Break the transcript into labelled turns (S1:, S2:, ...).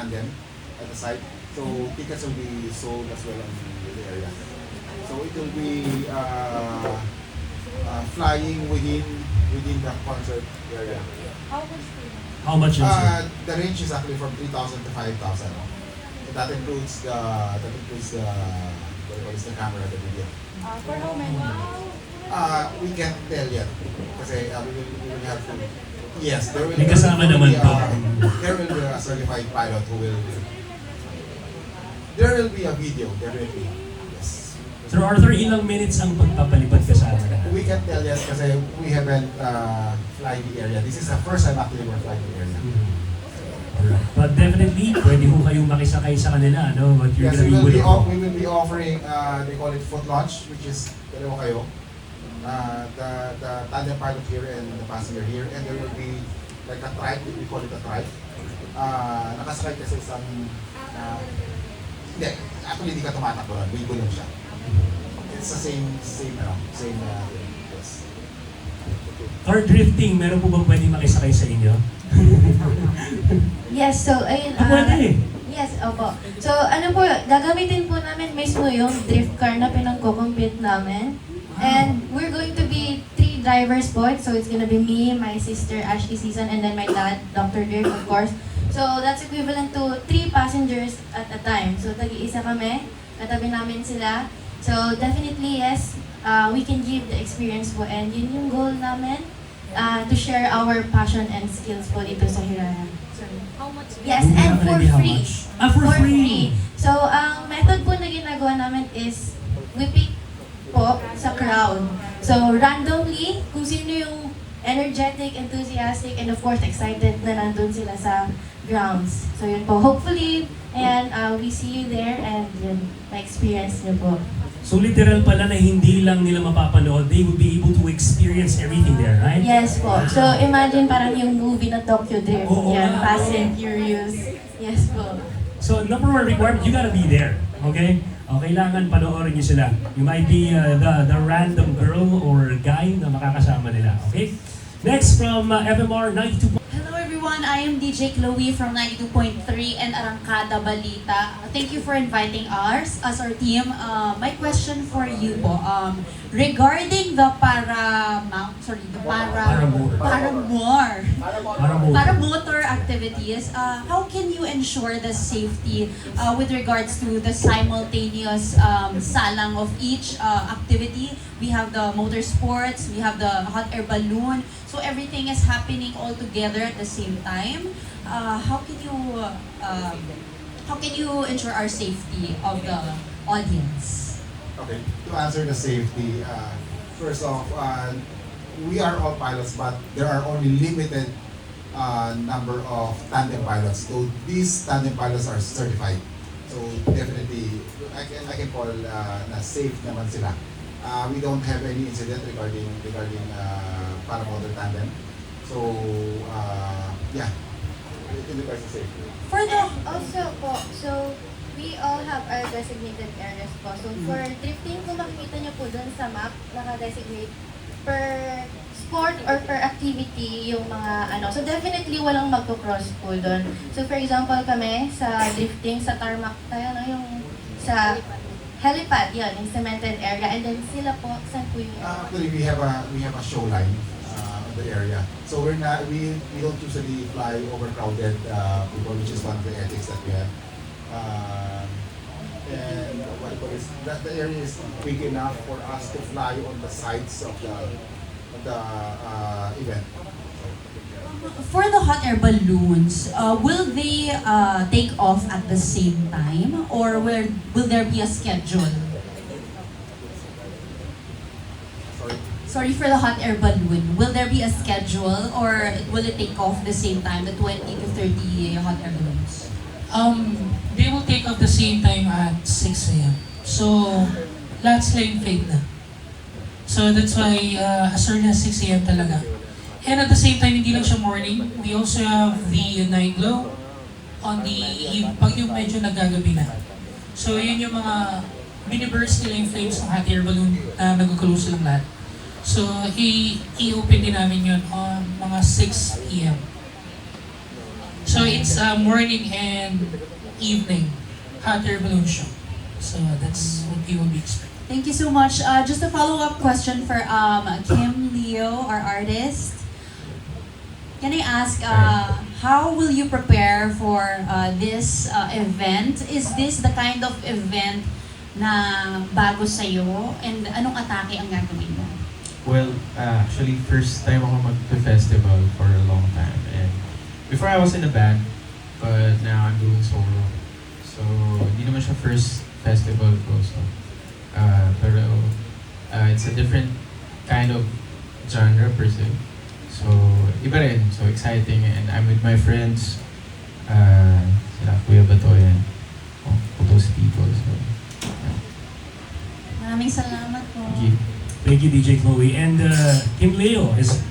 S1: tandem at the site. So tickets will be sold as well in the area. So it will be flying within the concert area.
S2: How much is it?
S1: The range is actually from 3,000 to 5,000. So that includes the what do you call this, the camera, the video.
S3: For how many?
S1: We can't tell yet kasi we will have to. Yes, there will,
S2: May kasama naman po.
S1: there will be a certified pilot who will. There will be a video, definitely. Yes.
S2: Sir Arthur, ilang minutes ang pagpapalipad kasama na?
S1: We can't tell yet kasi we haven't flied the area. This is the first time actually we're flying the area.
S2: Alright. But definitely, pwede ho kayong makisakay sa kanila, no? But you're
S1: Yes,
S2: gonna be with
S1: we will be offering, they call it foot launch, which is dalawa kayo. The tandem pilot here and the passenger here, and there will be like a trike, we call it a trike. Nakasakay kasi isang, hindi, actually hindi ka tumatakbo lang, gulong siya. It's the same yes.
S2: Car drifting, meron po bang pwede makisakay sa inyo?
S3: Yes, so ayun.
S2: Pwede.
S3: Yes, opo. So ano po, gagamitin po namin mismo yung drift car na pinang-compete namin. And we're going to be 3 drivers po. So it's gonna be me, my sister Ashley Season, and then my dad, Dr. Dirk, of course. So that's equivalent to 3 passengers at a time. So tagi-isa kami, katabi namin sila. So definitely yes, we can give the experience po, and yun yung goal namin, to share our passion and skills po dito sa Hiraya.
S4: How much?
S3: Yes, and for
S2: How
S3: free.
S2: much? For free.
S3: So ang method po na ginagawa namin is we pick po sa crowd. So randomly, kung sino yung energetic, enthusiastic, and of course excited na nandun sila sa grounds. So yun po, hopefully, and we see you there and yun, ma-experience niyo po.
S2: So literal pala na hindi lang nila mapapanood, they will be able to experience everything there, right?
S3: Yes po. So imagine parang yung movie na Tokyo Drift.
S2: Oo,
S3: Yan,
S2: nga.
S3: Fast and Furious. Yes po.
S2: So number 1 requirement, you gotta be there, okay? Kailangan panoorin niyo sila. You might be the random girl or guy na makakasama nila, okay? Next from FMR 92.
S4: Hello everyone, I am DJ Chloe from 92.3 and Arangkada Balita. Thank you for inviting us as our team. My question for you po, regarding the paramotor activities, how can you ensure the safety with regards to the simultaneous salang of each activity? We have the motorsports, we have the hot air balloon, so everything is happening all together at the same time. How can you ensure our safety of the audience?
S1: Okay, to answer the safety, first off, we are all pilots, but there are only limited number of tandem pilots. So these tandem pilots are certified. So definitely, I can call na safe naman sila. We don't have any incident regarding paramotor tandem. So yeah, in regards to safety.
S4: For the
S3: Also po, so we all have our designated areas po. So for drifting, kung makikita niyo po doon sa map, naka-designate per sport or per activity yung mga ano. So definitely walang magko-cross po doon. So for example kami sa drifting sa tarmac tayo, no, yung sa helipad, yun, yung cemented area. And then sila po, saan po yung
S1: Actually, we have a show line on the area. So we don't usually fly overcrowded people, which is one of the ethics that we have. And what is that the area is big enough for us to fly on the sides of the event.
S4: For the hot air balloons, will they take off at the same time, or will there be a schedule?
S1: Sorry.
S4: Sorry, for the hot air balloon, will there be a schedule, or will it take off the same time, the 20 to 30 hot air balloons?
S5: They will take off the same time at 6 a.m. So, lahat sila yung fade na. So that's why as early as 6 a.m. talaga. And at the same time, hindi lang siya morning. We also have the night glow on the eve, pag yung medyo nagagabi na. So yun yung mga mini-burst nila yung flames ng hot air balloon na nag-close lang lahat. So i-open din namin yun on mga 6 p.m. So So it's morning and evening hot air balloon show. So that's what you will be expecting.
S4: Thank you so much. Just a follow-up question for Kim Leo, our artist. Can I ask, how will you prepare for this event? Is this the kind of event na bago sa'yo? And anong atake ang gagawin mo?
S6: Well, actually, first time ako mag-festival for a long time. And before I was in a band, but now I'm doing solo. So, hindi naman siya first festival ko. So, pero it's a different kind of genre per se. So, iba rin. So, exciting. And I'm with my friends. Sila Kuya Batoyan. Photos people. So, yeah.
S4: Maraming salamat po.
S6: Thank you.
S2: Thank you, DJ Chloe. And Kim Leo is